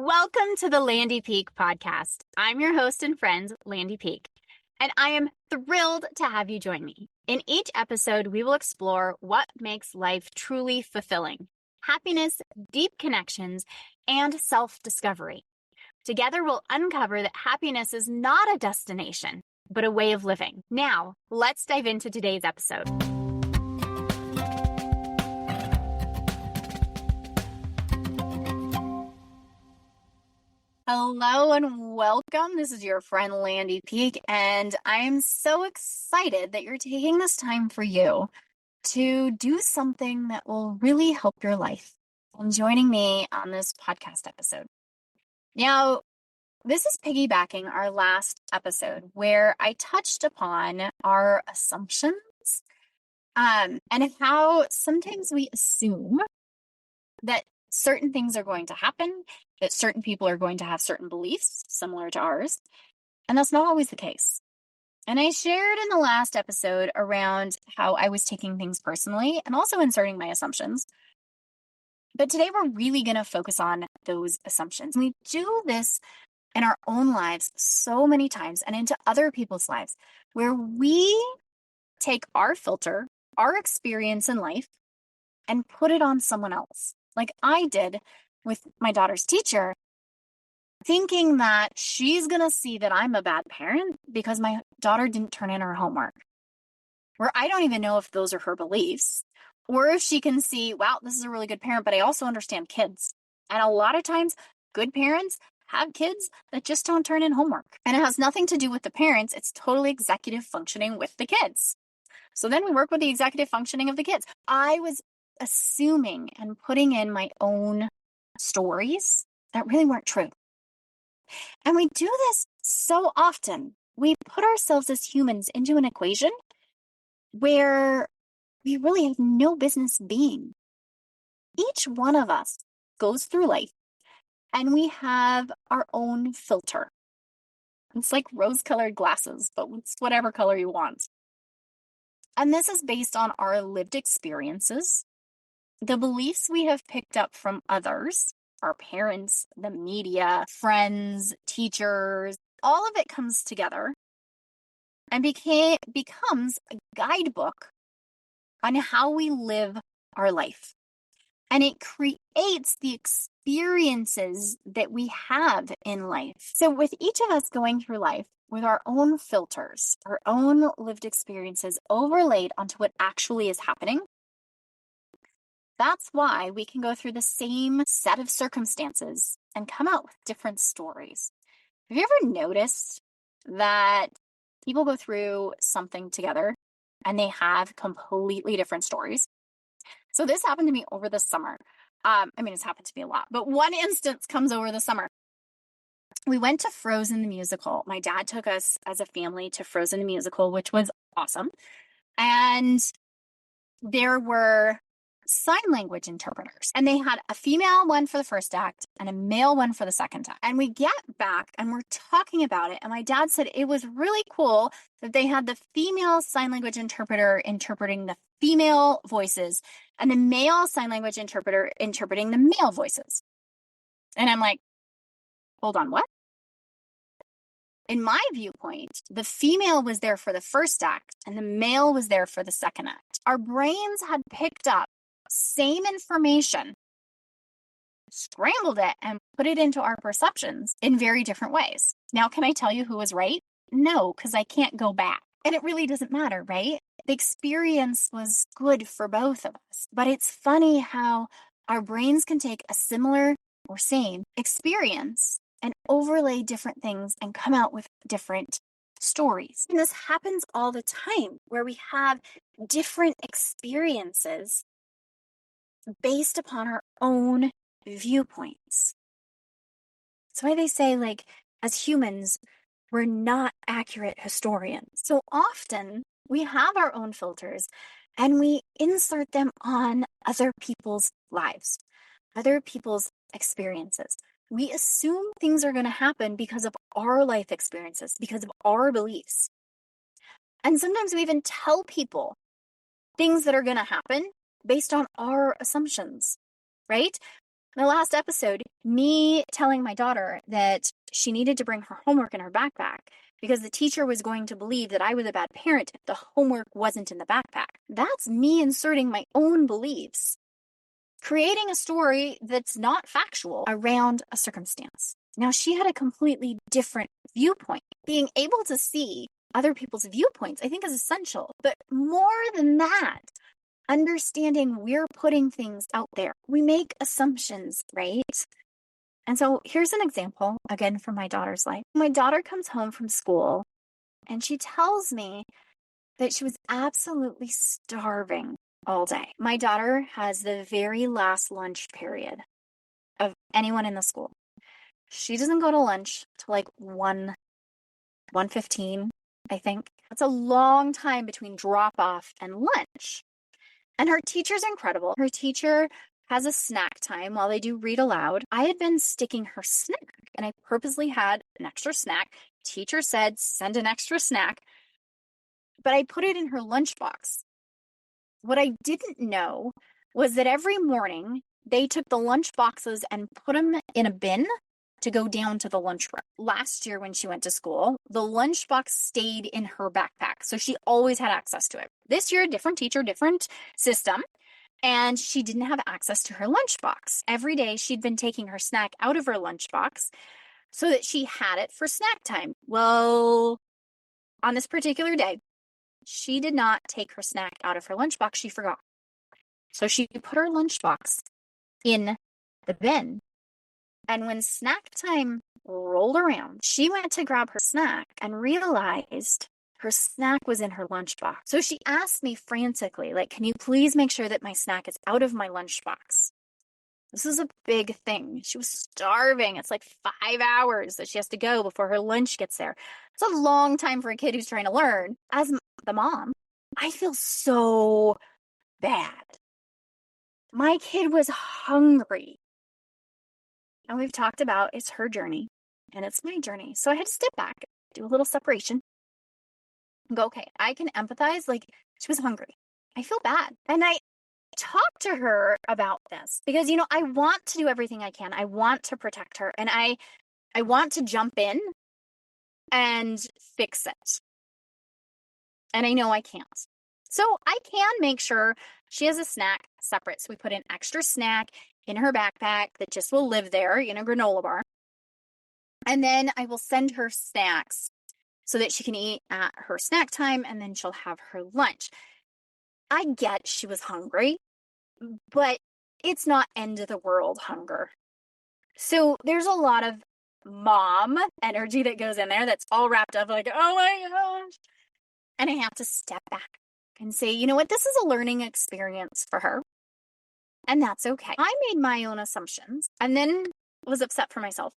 Welcome to the Landy Peak podcast. I'm your host and friend, Landy Peak, and I am thrilled to have you join me. In each episode, we will explore what makes life truly fulfilling: happiness, deep connections, and self-discovery. Together, we'll uncover that happiness is not a destination, but a way of living. Now, let's dive into today's episode. Hello and welcome. This is your friend Landy Peak, and I am so excited that you're taking this time for you to do something that will really help your life and joining me on this podcast episode. Now, this is piggybacking our last episode where I touched upon our assumptions and how sometimes we assume that certain things are going to happen, that certain people are going to have certain beliefs similar to ours, and that's not always the case. And I shared in the last episode around how I was taking things personally and also inserting my assumptions. But today we're really going to focus on those assumptions. We do this in our own lives so many times and into other people's lives, where we take our filter, our experience in life, and put it on someone else. Like I did with my daughter's teacher, thinking that she's going to see that I'm a bad parent because my daughter didn't turn in her homework. Where I don't even know if those are her beliefs, or if she can see, wow, this is a really good parent, but I also understand kids. And a lot of times, good parents have kids that just don't turn in homework. And it has nothing to do with the parents. It's totally executive functioning with the kids. So then we work with the executive functioning of the kids. I was assuming and putting in my own stories that really weren't true. And we do this so often. We put ourselves as humans into an equation where we really have no business being. Each one of us goes through life and we have our own filter. It's like rose-colored glasses, but it's whatever color you want. And this is based on our lived experiences, the beliefs we have picked up from others, our parents, the media, friends, teachers. All of it comes together and becomes a guidebook on how we live our life. And it creates the experiences that we have in life. So with each of us going through life with our own filters, our own lived experiences overlaid onto what actually is happening, that's why we can go through the same set of circumstances and come out with different stories. Have you ever noticed that people go through something together and they have completely different stories? So this happened to me over the summer. It's happened to me a lot, but one instance comes over the summer. We went to Frozen the musical. My dad took us as a family to Frozen the musical, which was awesome. And there were sign language interpreters, and they had a female one for the first act and a male one for the second act. And we get back and we're talking about it, and my dad said it was really cool that they had the female sign language interpreter interpreting the female voices and the male sign language interpreter interpreting the male voices. And I'm like, hold on, what? In my viewpoint, the female was there for the first act and the male was there for the second act. Our brains had picked up same information, scrambled it, and put it into our perceptions in very different ways. Now, can I tell you who was right? No, because I can't go back. And it really doesn't matter, right? The experience was good for both of us. But it's funny how our brains can take a similar or same experience and overlay different things and come out with different stories. And this happens all the time where we have different experiences based upon our own viewpoints. That's why they say, like, as humans, we're not accurate historians. So often we have our own filters and we insert them on other people's lives, other people's experiences. We assume things are going to happen because of our life experiences, because of our beliefs. And sometimes we even tell people things that are going to happen based on our assumptions, right? the last episode, me telling my daughter that she needed to bring her homework in her backpack because the teacher was going to believe that I was a bad parent if the homework wasn't in the backpack. That's me inserting my own beliefs, creating a story that's not factual around a circumstance. Now, she had a completely different viewpoint. Being able to see other people's viewpoints, I think, is essential. But more than that, understanding we're putting things out there. We make assumptions, right? And so here's an example, again, from my daughter's life. My daughter comes home from school and she tells me that she was absolutely starving all day. My daughter has the very last lunch period of anyone in the school. She doesn't go to lunch till like 1:15, I think. That's a long time between drop off and lunch. And her teacher's incredible. Her teacher has a snack time while they do read aloud. I had been sticking her snack and I purposely had an extra snack. Teacher said, send an extra snack, but I put it in her lunchbox. What I didn't know was that every morning they took the lunch boxes and put them in a bin to go down to the lunchroom. Last year when she went to school, the lunchbox stayed in her backpack, so she always had access to it. This year, different teacher, different system, and she didn't have access to her lunchbox. Every day she'd been taking her snack out of her lunchbox so that she had it for snack time. Well, on this particular day, she did not take her snack out of her lunchbox. She forgot. So she put her lunchbox in the bin. And when snack time rolled around, she went to grab her snack and realized her snack was in her lunchbox. So she asked me frantically, like, can you please make sure that my snack is out of my lunchbox? This is a big thing. She was starving. It's like 5 hours that she has to go before her lunch gets there. It's a long time for a kid who's trying to learn. As the mom, I feel so bad. My kid was hungry. And we've talked about it's her journey and it's my journey. So I had to step back, do a little separation, and go, okay, I can empathize. Like, she was hungry. I feel bad. And I talked to her about this because, I want to do everything I can. I want to protect her and I want to jump in and fix it. And I know I can't. So I can make sure she has a snack separate. So we put an extra snack in her backpack that just will live there in a granola bar. And then I will send her snacks so that she can eat at her snack time and then she'll have her lunch. I get she was hungry, but it's not end of the world hunger. So there's a lot of mom energy that goes in there that's all wrapped up like, oh my gosh. And I have to step back and say, you know what? This is a learning experience for her. And that's okay. I made my own assumptions and then was upset for myself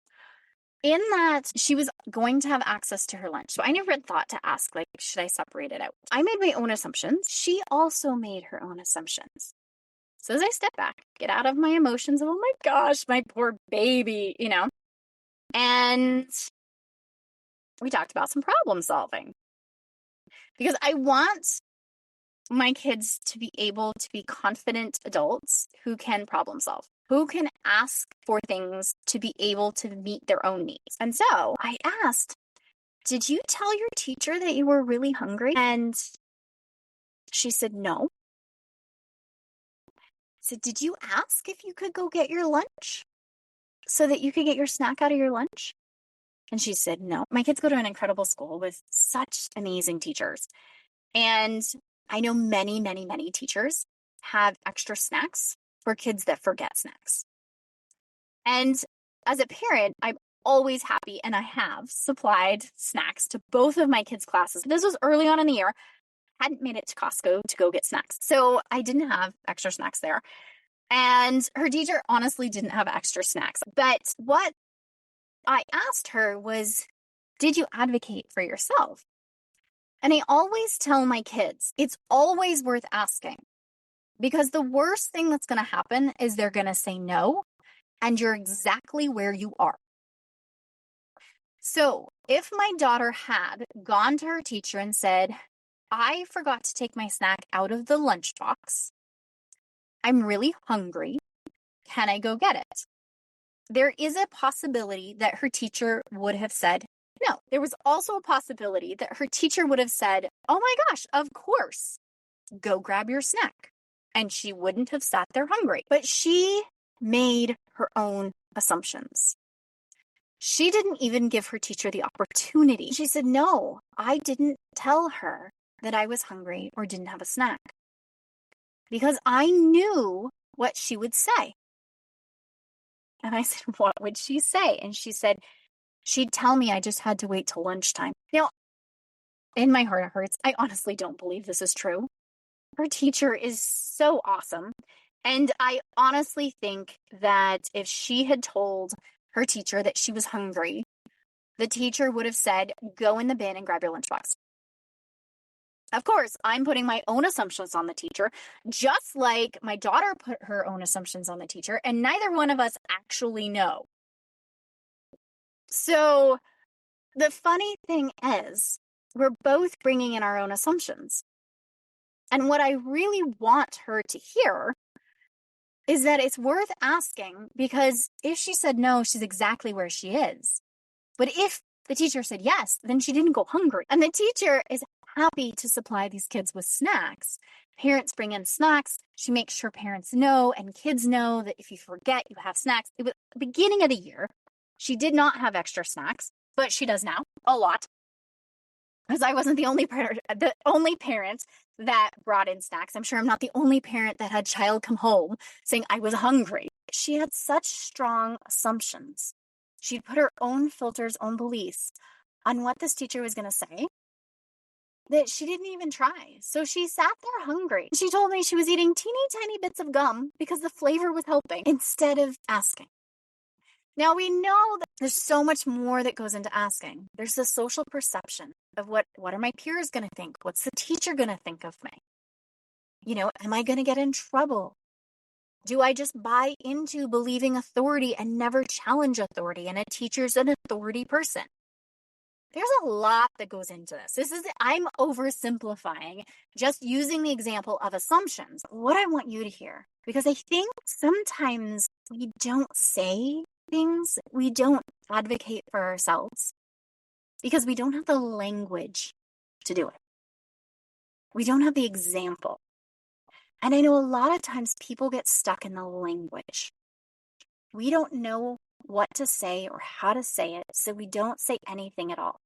in that she was going to have access to her lunch. So I never had thought to ask, like, should I separate it out? I made my own assumptions. She also made her own assumptions. So as I step back, get out of my emotions of, oh my gosh, my poor baby, and we talked about some problem solving. Because I want my kids to be able to be confident adults who can problem solve, who can ask for things to be able to meet their own needs. And so I asked, did you tell your teacher that you were really hungry? And she said, no. I said, did you ask if you could go get your lunch so that you could get your snack out of your lunch? And she said, no. My kids go to an incredible school with such amazing teachers. And I know many, many, many teachers have extra snacks for kids that forget snacks. And as a parent, I'm always happy, and I have supplied snacks to both of my kids' classes. This was early on in the year. Hadn't made it to Costco to go get snacks. So I didn't have extra snacks there. And her teacher honestly didn't have extra snacks. But what I asked her was, did you advocate for yourself? And I always tell my kids, it's always worth asking, because the worst thing that's going to happen is they're going to say no, and you're exactly where you are. So if my daughter had gone to her teacher and said, I forgot to take my snack out of the lunchbox, I'm really hungry, can I go get it? there is a possibility that her teacher would have said no. There was also a possibility that her teacher would have said, oh my gosh, of course, go grab your snack. And she wouldn't have sat there hungry. But she made her own assumptions. She didn't even give her teacher the opportunity. She said, no, I didn't tell her that I was hungry or didn't have a snack because I knew what she would say. And I said, what would she say? And she said, she'd tell me I just had to wait till lunchtime. Now, in my heart of hearts, I honestly don't believe this is true. Her teacher is so awesome. And I honestly think that if she had told her teacher that she was hungry, the teacher would have said, go in the bin and grab your lunchbox. Of course, I'm putting my own assumptions on the teacher, just like my daughter put her own assumptions on the teacher, and neither one of us actually know. So the funny thing is, we're both bringing in our own assumptions. And what I really want her to hear is that it's worth asking, because if she said no, she's exactly where she is. But if the teacher said yes, then she didn't go hungry. And the teacher is happy to supply these kids with snacks. Parents bring in snacks. She makes sure parents know and kids know that if you forget, you have snacks. It was the beginning of the year. She did not have extra snacks, but she does now, a lot. Because I wasn't the only parent that brought in snacks. I'm sure I'm not the only parent that had child come home saying I was hungry. She had such strong assumptions. She'd put her own filters, own beliefs on what this teacher was going to say that she didn't even try. So she sat there hungry. She told me she was eating teeny tiny bits of gum because the flavor was helping instead of asking. Now, we know that there's so much more that goes into asking. There's the social perception of what are my peers going to think? What's the teacher going to think of me? Am I going to get in trouble? Do I just buy into believing authority and never challenge authority? And a teacher's an authority person. There's a lot that goes into this. I'm oversimplifying, just using the example of assumptions. What I want you to hear, because I think sometimes we don't say things, we don't advocate for ourselves because we don't have the language to do it. We don't have the example. And I know a lot of times people get stuck in the language. We don't know what to say or how to say it, so we don't say anything at all.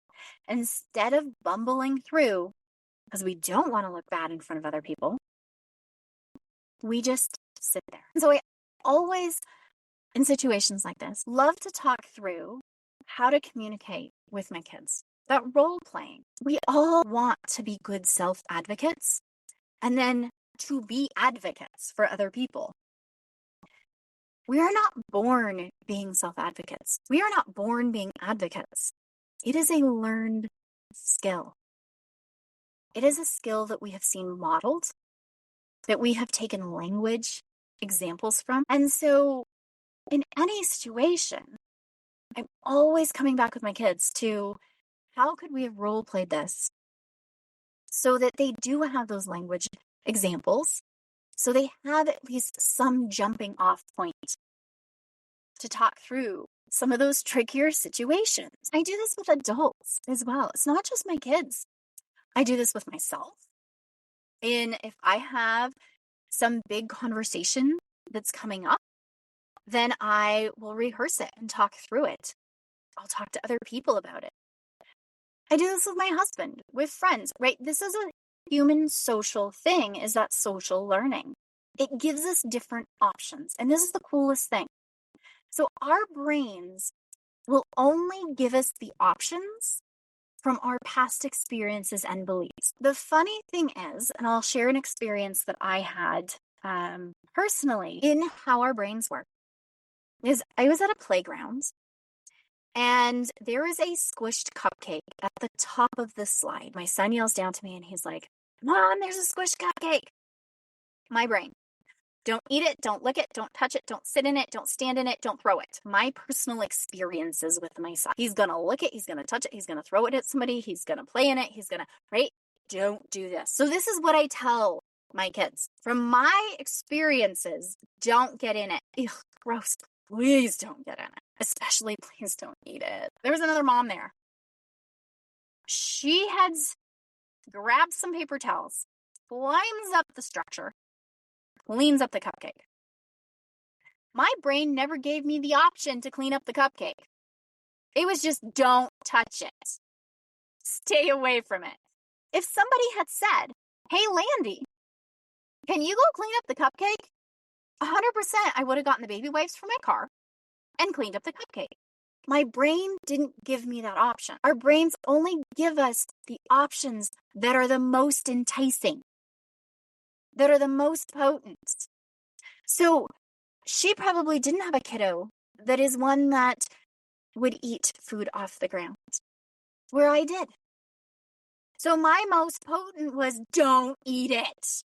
Instead of bumbling through, because we don't want to look bad in front of other people, we just sit there. So I always, in situations like this, love to talk through how to communicate with my kids. That role playing. We all want to be good self-advocates and then to be advocates for other people. We are not born being self-advocates. We are not born being advocates. It is a learned skill. It is a skill that we have seen modeled, that we have taken language examples from. And so in any situation, I'm always coming back with my kids to how could we have role played this so that they do have those language examples, so they have at least some jumping off point to talk through some of those trickier situations. I do this with adults as well. It's not just my kids. I do this with myself. And if I have some big conversation that's coming up, then I will rehearse it and talk through it. I'll talk to other people about it. I do this with my husband, with friends, right? This is a human social thing, is that social learning. It gives us different options. And this is the coolest thing. So our brains will only give us the options from our past experiences and beliefs. The funny thing is, and I'll share an experience that I had personally in how our brains work, is I was at a playground and there is a squished cupcake at the top of the slide. My son yells down to me and he's like, Mom, there's a squished cupcake. My brain. Don't eat it, don't lick it, don't touch it, don't sit in it, don't stand in it, don't throw it. My personal experiences with my son. He's going to lick it, he's going to touch it, he's going to throw it at somebody, he's going to play in it, he's going to, right? Don't do this. So this is what I tell my kids. From my experiences, don't get in it. Ugh, gross. Please don't get in it. Especially please don't eat it. There was another mom there. She had grabbed some paper towels, climbs up the structure, cleans up the cupcake. My brain never gave me the option to clean up the cupcake. It was just, don't touch it. Stay away from it. If somebody had said, hey, Landy, can you go clean up the cupcake? 100% I would have gotten the baby wipes from my car and cleaned up the cupcake. My brain didn't give me that option. Our brains only give us the options that are the most enticing, that are the most potent. So she probably didn't have a kiddo that is one that would eat food off the ground, where I did. So my most potent was, don't eat it.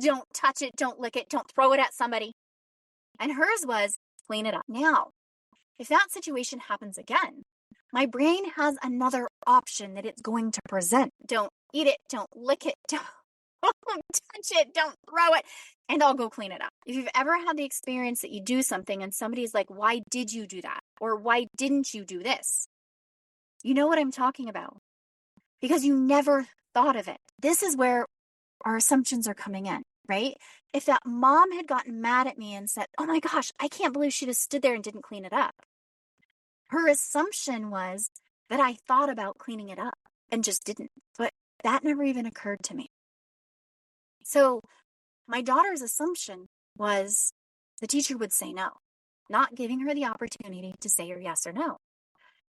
Don't touch it. Don't lick it. Don't throw it at somebody. And hers was, clean it up. Now, if that situation happens again, my brain has another option that it's going to present. Don't eat it. Don't lick it. Don't touch it. Don't throw it. And I'll go clean it up. If you've ever had the experience that you do something and somebody's like, why did you do that? Or why didn't you do this? You know what I'm talking about. Because you never thought of it. This is where our assumptions are coming in, right? If that mom had gotten mad at me and said, oh my gosh, I can't believe she just stood there and didn't clean it up. Her assumption was that I thought about cleaning it up and just didn't. But that never even occurred to me. So my daughter's assumption was the teacher would say no, not giving her the opportunity to say yes or no.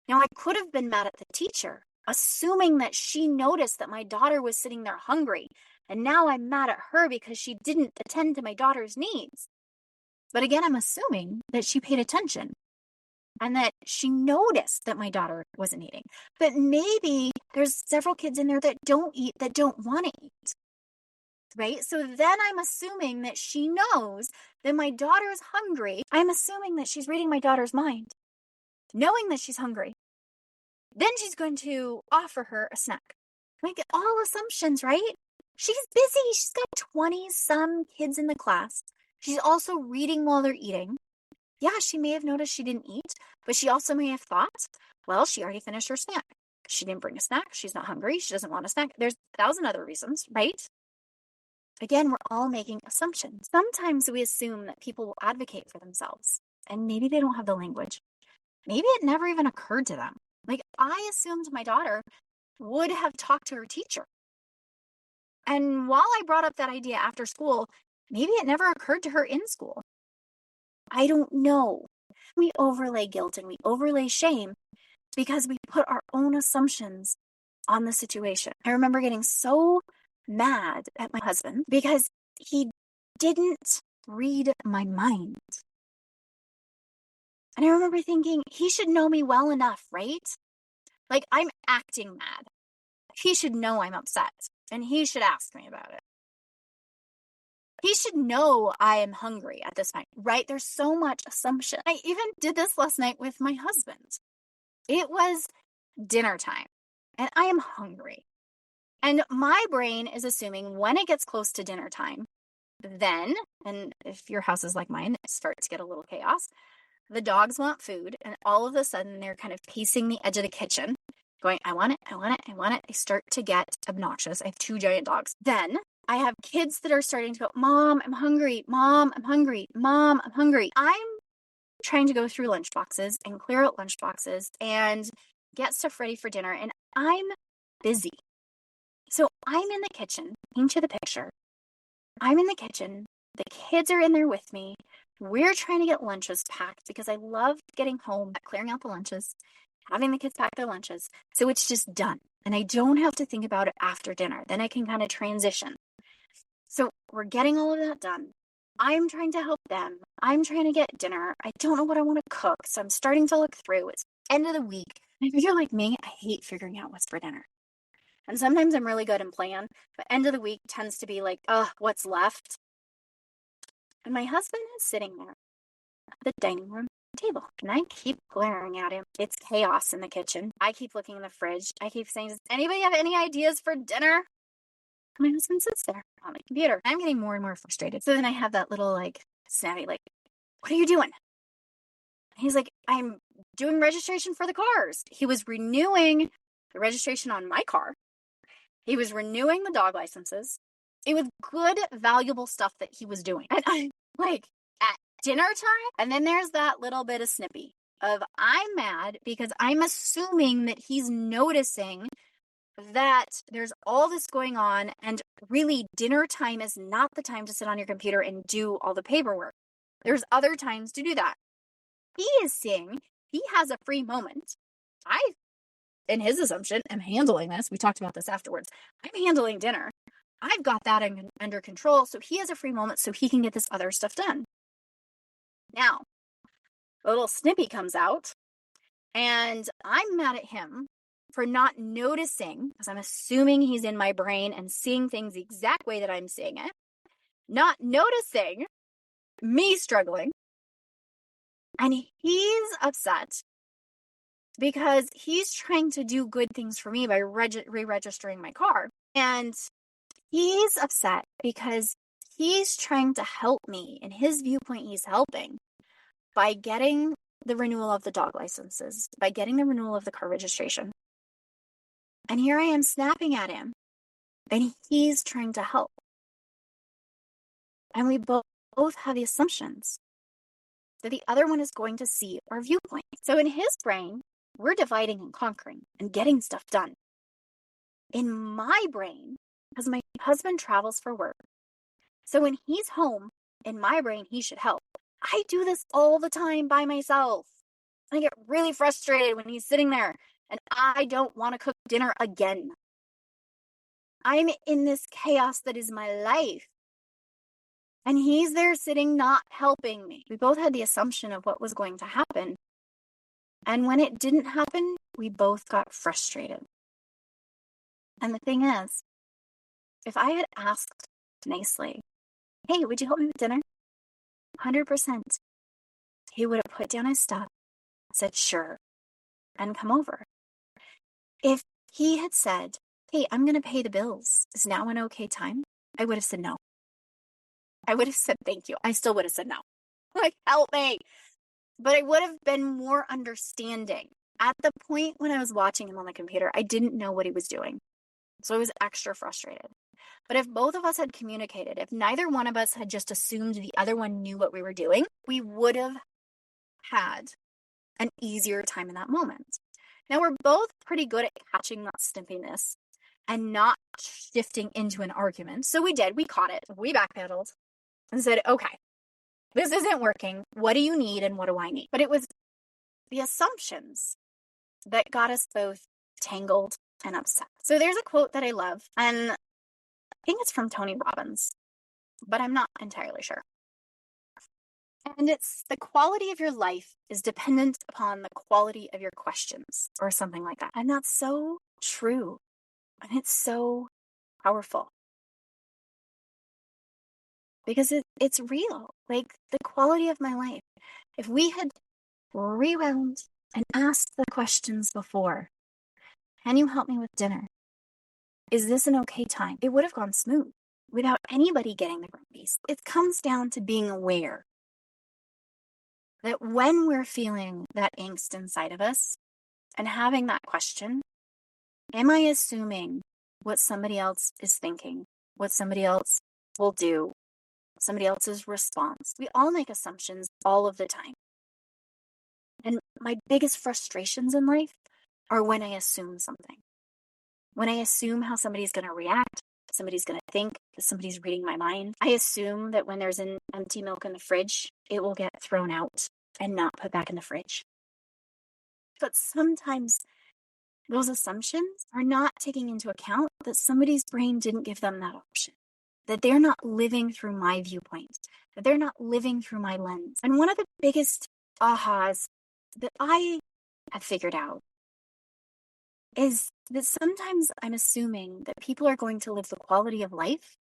Now, I could have been mad at the teacher, assuming that she noticed that my daughter was sitting there hungry. And now I'm mad at her because she didn't attend to my daughter's needs. But again, I'm assuming that she paid attention and that she noticed that my daughter wasn't eating. But maybe there's several kids in there that don't eat, that don't want to eat. Right? So then I'm assuming that she knows that my daughter's hungry. I'm assuming that she's reading my daughter's mind, knowing that she's hungry. Then she's going to offer her a snack. Like, all assumptions, right? She's busy. She's got 20-some kids in the class. She's also reading while they're eating. Yeah, she may have noticed she didn't eat, but she also may have thought, well, she already finished her snack. She didn't bring a snack. She's not hungry. She doesn't want a snack. There's 1,000 other reasons, right? Again, we're all making assumptions. Sometimes we assume that people will advocate for themselves, and maybe they don't have the language. Maybe it never even occurred to them. Like, I assumed my daughter would have talked to her teacher. And while I brought up that idea after school, maybe it never occurred to her in school. I don't know. We overlay guilt and we overlay shame because we put our own assumptions on the situation. I remember getting so mad at my husband because he didn't read my mind. And I remember thinking, he should know me well enough, right? Like, I'm acting mad. He should know I'm upset, and he should ask me about it. He should know I am hungry at this point, right? There's so much assumption. I even did this last night with my husband. It was dinner time, and I am hungry. And my brain is assuming when it gets close to dinner time, then, and if your house is like mine, it starts to get a little chaos. The dogs want food, and all of a sudden they're kind of pacing the edge of the kitchen, going, I want it, I want it, I want it. They start to get obnoxious. I have 2 giant dogs. Then I have kids that are starting to go, Mom, I'm hungry. Mom, I'm hungry. Mom, I'm hungry. I'm trying to go through lunch boxes and clear out lunch boxes and get stuff ready for dinner, and I'm busy. So I'm in the kitchen, into the picture. I'm in the kitchen. The kids are in there with me. We're trying to get lunches packed because I love getting home, clearing out the lunches, having the kids pack their lunches. So it's just done. And I don't have to think about it after dinner. Then I can kind of transition. So we're getting all of that done. I'm trying to help them. I'm trying to get dinner. I don't know what I want to cook. So I'm starting to look through. It's end of the week. If you're like me, I hate figuring out what's for dinner. And sometimes I'm really good in plan. But end of the week tends to be like, what's left? And my husband is sitting there at the dining room table. And I keep glaring at him. It's chaos in the kitchen. I keep looking in the fridge. I keep saying, does anybody have any ideas for dinner? My husband sits there on the computer. I'm getting more and more frustrated. So then I have that little snappy, what are you doing? He's like, I'm doing registration for the cars. He was renewing the registration on my car. He was renewing the dog licenses. It was good, valuable stuff that he was doing. And I'm like, at dinner time? And then there's that little bit of snippy of I'm mad because I'm assuming that he's noticing that there's all this going on, and really dinner time is not the time to sit on your computer and do all the paperwork. There's other times to do that. He is seeing he has a free moment. I, in his assumption, am handling this. We talked about this afterwards. I'm handling dinner. I've got that under control. So he has a free moment so he can get this other stuff done. Now, a little snippy comes out, and I'm mad at him for not noticing, because I'm assuming he's in my brain and seeing things the exact way that I'm seeing it, not noticing me struggling. And he's upset because he's trying to do good things for me by re-registering my car. And he's upset because he's trying to help me. In his viewpoint, he's helping by getting the renewal of the dog licenses, by getting the renewal of the car registration. And here I am snapping at him, and he's trying to help. And we both have the assumptions that the other one is going to see our viewpoint. So in his brain, we're dividing and conquering and getting stuff done. In my brain, because my husband travels for work, so when he's home, in my brain, he should help. I do this all the time by myself. I get really frustrated when he's sitting there and I don't want to cook dinner again. I'm in this chaos that is my life. And he's there sitting, not helping me. We both had the assumption of what was going to happen. And when it didn't happen, we both got frustrated. And the thing is, if I had asked nicely, hey, would you help me with dinner? 100%. He would have put down his stuff, said sure, and come over. If he had said, hey, I'm going to pay the bills, is now an okay time? I would have said no. I would have said thank you. I still would have said no. Like, help me. But I would have been more understanding. At the point when I was watching him on the computer, I didn't know what he was doing. So I was extra frustrated. But if both of us had communicated, if neither one of us had just assumed the other one knew what we were doing, we would have had an easier time in that moment. Now, we're both pretty good at catching that snippiness and not shifting into an argument. So we did. We caught it. We backpedaled and said, okay, this isn't working. What do you need and what do I need? But it was the assumptions that got us both tangled and upset. So there's a quote that I love, and I think it's from Tony Robbins, but I'm not entirely sure. And it's the quality of your life is dependent upon the quality of your questions, or something like that. And that's so true. And it's so powerful. Because it's real. Like the quality of my life. If we had rewound and asked the questions before, can you help me with dinner? Is this an okay time? It would have gone smooth without anybody getting the grumpies. It comes down to being aware that when we're feeling that angst inside of us and having that question, am I assuming what somebody else is thinking, what somebody else will do, somebody else's response? We all make assumptions all of the time. And my biggest frustrations in life are when I assume something. When I assume how somebody's going to react, somebody's going to think, that somebody's reading my mind. I assume that when there's an empty milk in the fridge, it will get thrown out and not put back in the fridge. But sometimes those assumptions are not taking into account that somebody's brain didn't give them that option, that they're not living through my viewpoint, that they're not living through my lens. And one of the biggest ahas that I have figured out is that sometimes I'm assuming that people are going to live the quality of life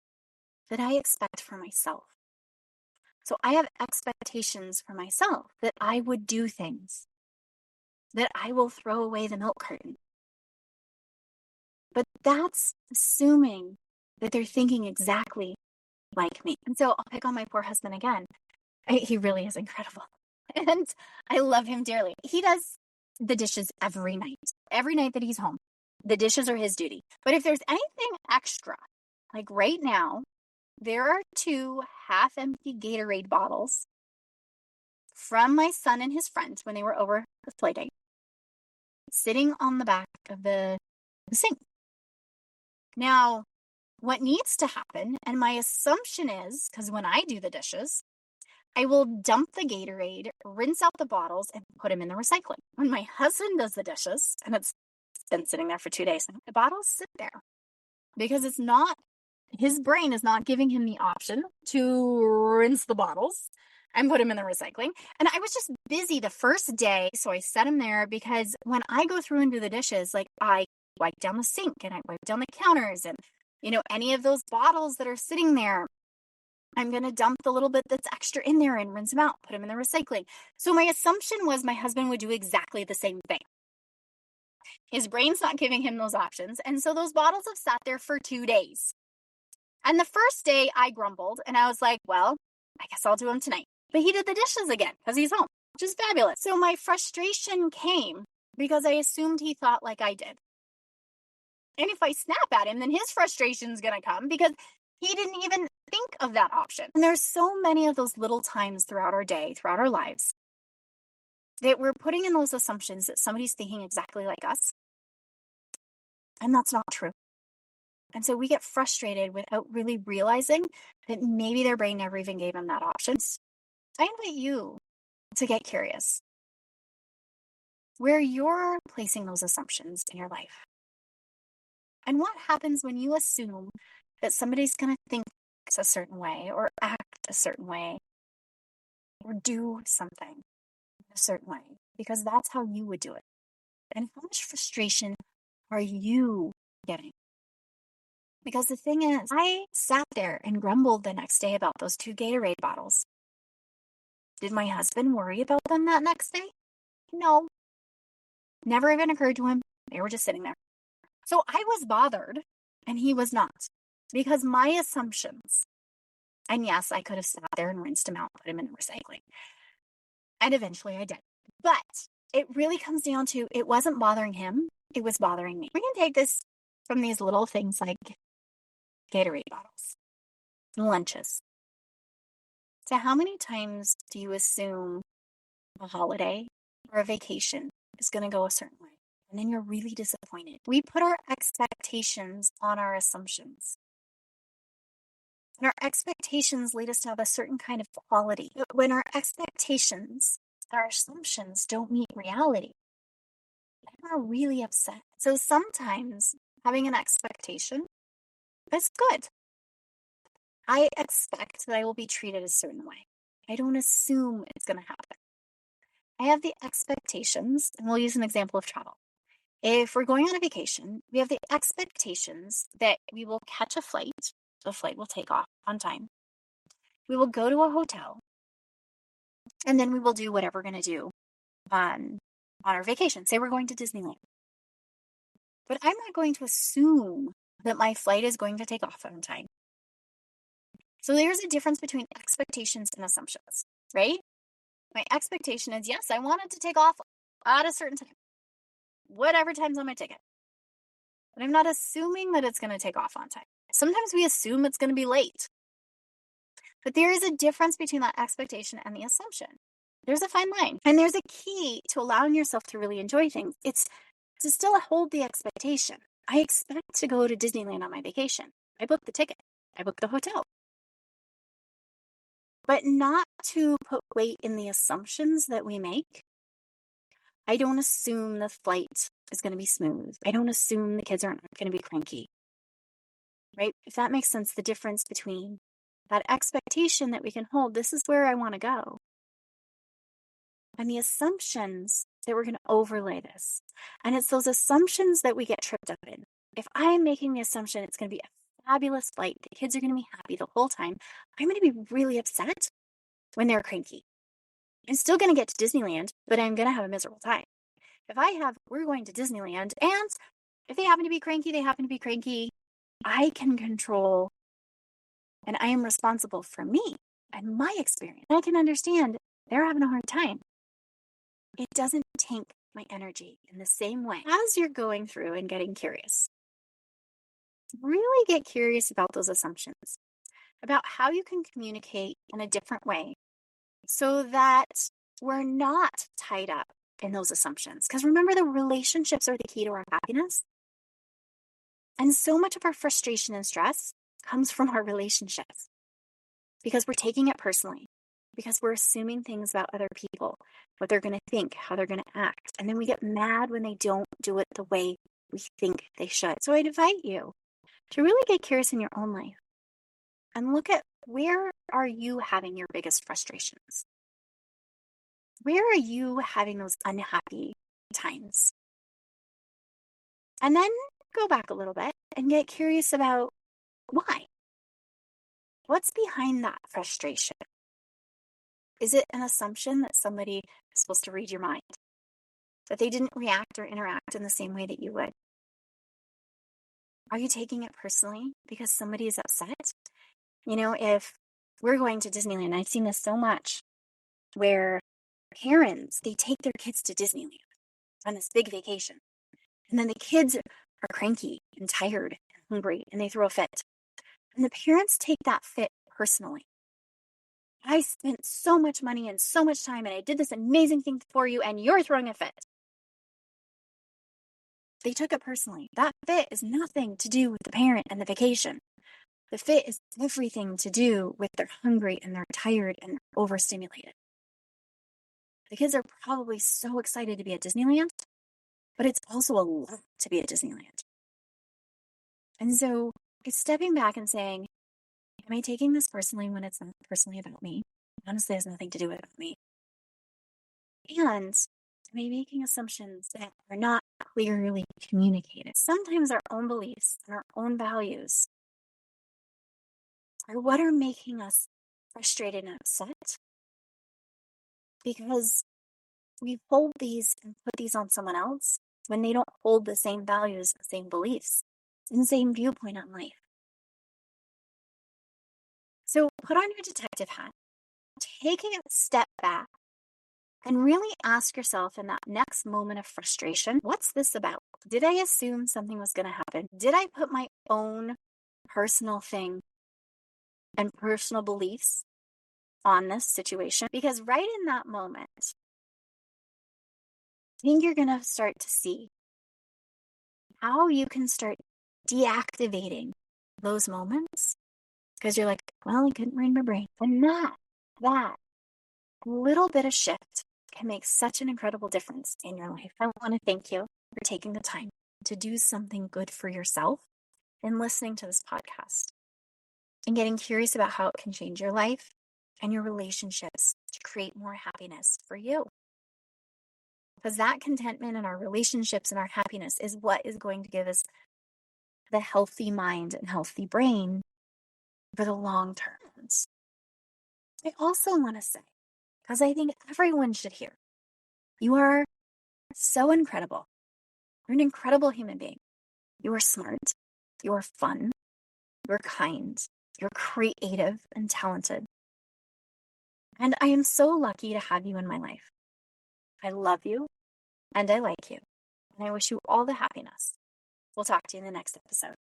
that I expect for myself. So I have expectations for myself that I would do things, that I will throw away the milk carton. But that's assuming that they're thinking exactly like me. And so I'll pick on my poor husband again. He really is incredible. And I love him dearly. He does the dishes every night. Every night that he's home, the dishes are his duty. But if there's anything extra, like right now, there are 2 half-empty Gatorade bottles from my son and his friends when they were over the play date, sitting on the back of the sink. Now, what needs to happen, and my assumption is, because when I do the dishes, I will dump the Gatorade, rinse out the bottles, and put them in the recycling. When my husband does the dishes, and it's been sitting there for 2 days, the bottles sit there because his brain is not giving him the option to rinse the bottles and put them in the recycling. And I was just busy the first day, so I set him there because when I go through and do the dishes, like I wipe down the sink and I wipe down the counters and, any of those bottles that are sitting there, I'm going to dump the little bit that's extra in there and rinse them out, put them in the recycling. So my assumption was my husband would do exactly the same thing. His brain's not giving him those options. And so those bottles have sat there for 2 days. And the first day I grumbled and I was like, well, I guess I'll do them tonight. But he did the dishes again because he's home, which is fabulous. So my frustration came because I assumed he thought like I did. And if I snap at him, then his frustration is going to come because he didn't even think of that option. And there's so many of those little times throughout our day, throughout our lives, that we're putting in those assumptions that somebody's thinking exactly like us. And that's not true. And so we get frustrated without really realizing that maybe their brain never even gave them that option. I invite you to get curious where you're placing those assumptions in your life. And what happens when you assume that somebody's going to think a certain way or act a certain way or do something a certain way because that's how you would do it. And how much frustration are you getting? Because the thing is, I sat there and grumbled the next day about those 2 Gatorade bottles. Did my husband worry about them that next day? No. Never even occurred to him. They were just sitting there. So I was bothered and he was not because my assumptions, and yes, I could have sat there and rinsed them out, put them in the recycling. And eventually I did. But it really comes down to it wasn't bothering him. It was bothering me. We can take this from these little things like Gatorade bottles, lunches. So how many times do you assume a holiday or a vacation is going to go a certain way? And then you're really disappointed. We put our expectations on our assumptions. And our expectations lead us to have a certain kind of quality. But when our expectations, our assumptions don't meet reality, we're really upset. So sometimes having an expectation is good. I expect that I will be treated a certain way. I don't assume it's going to happen. I have the expectations, and we'll use an example of travel. If we're going on a vacation, we have the expectations that we will catch a flight. The flight will take off on time. We will go to a hotel, and then we will do whatever we're going to do on our vacation. Say we're going to Disneyland. But I'm not going to assume that my flight is going to take off on time. So there's a difference between expectations and assumptions, right? My expectation is, yes, I want it to take off at a certain time, whatever time's on my ticket. But I'm not assuming that it's going to take off on time. Sometimes we assume it's going to be late. But there is a difference between that expectation and the assumption. There's a fine line. And there's a key to allowing yourself to really enjoy things. It's to still hold the expectation. I expect to go to Disneyland on my vacation. I booked the ticket. I booked the hotel. But not to put weight in the assumptions that we make. I don't assume the flight is going to be smooth. I don't assume the kids aren't going to be cranky. Right? If that makes sense, the difference between that expectation that we can hold, this is where I want to go, and the assumptions that we're going to overlay this. And it's those assumptions that we get tripped up in. If I'm making the assumption it's going to be a fabulous flight, the kids are going to be happy the whole time, I'm going to be really upset when they're cranky. I'm still going to get to Disneyland, but I'm going to have a miserable time. We're going to Disneyland, and if they happen to be cranky, they happen to be cranky. I can control, and I am responsible for me and my experience. I can understand they're having a hard time. It doesn't tank my energy in the same way. As you're going through and getting curious, really get curious about those assumptions, about how you can communicate in a different way so that we're not tied up in those assumptions. Because remember, the relationships are the key to our happiness. And so much of our frustration and stress comes from our relationships because we're taking it personally, because we're assuming things about other people, what they're going to think, how they're going to act. And then we get mad when they don't do it the way we think they should. So I'd invite you to really get curious in your own life and look at, where are you having your biggest frustrations? Where are you having those unhappy times? And then go back a little bit and get curious about why. What's behind that frustration? Is it an assumption that somebody is supposed to read your mind? That they didn't react or interact in the same way that you would? Are you taking it personally because somebody is upset? You know, if we're going to Disneyland, I've seen this so much, where parents, they take their kids to Disneyland on this big vacation. And then the kids are cranky and tired and hungry and they throw a fit. And the parents take that fit personally. I spent so much money and so much time and I did this amazing thing for you and you're throwing a fit. They took it personally. That fit is nothing to do with the parent and the vacation. The fit is everything to do with they're hungry and they're tired and they're overstimulated. The kids are probably so excited to be at Disneyland, but it's also a lot to be at Disneyland. And so it's stepping back and saying, am I taking this personally when it's not personally about me? Honestly, it has nothing to do with me. And am I making assumptions that are not clearly communicated? Sometimes our own beliefs and our own values are what are making us frustrated and upset, because we hold these and put these on someone else when they don't hold the same values, the same beliefs, and the same viewpoint on life. So put on your detective hat, take a step back, and really ask yourself in that next moment of frustration, what's this about? Did I assume something was going to happen? Did I put my own personal thing and personal beliefs on this situation? Because right in that moment, I think you're going to start to see how you can start deactivating those moments, because you're like, well, I couldn't read my brain. And that little bit of shift can make such an incredible difference in your life. I want to thank you for taking the time to do something good for yourself and listening to this podcast and getting curious about how it can change your life and your relationships to create more happiness for you. Because that contentment in our relationships and our happiness is what is going to give us the healthy mind and healthy brain for the long terms. I also want to say, because I think everyone should hear, you are so incredible. You're an incredible human being. You are smart. You are fun. You're kind. You're creative and talented. And I am so lucky to have you in my life. I love you and I like you. And I wish you all the happiness. We'll talk to you in the next episode.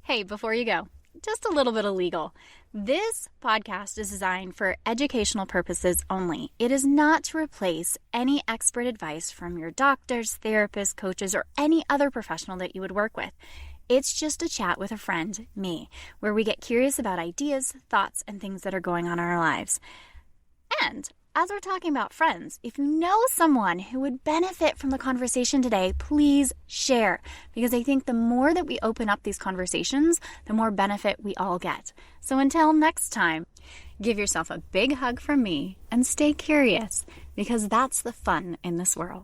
Hey, before you go, just a little bit of legal. This podcast is designed for educational purposes only. It is not to replace any expert advice from your doctors, therapists, coaches, or any other professional that you would work with. It's just a chat with a friend, me, where we get curious about ideas, thoughts, and things that are going on in our lives. And as we're talking about friends, if you know someone who would benefit from the conversation today, please share. Because I think the more that we open up these conversations, the more benefit we all get. So until next time, give yourself a big hug from me and stay curious, because that's the fun in this world.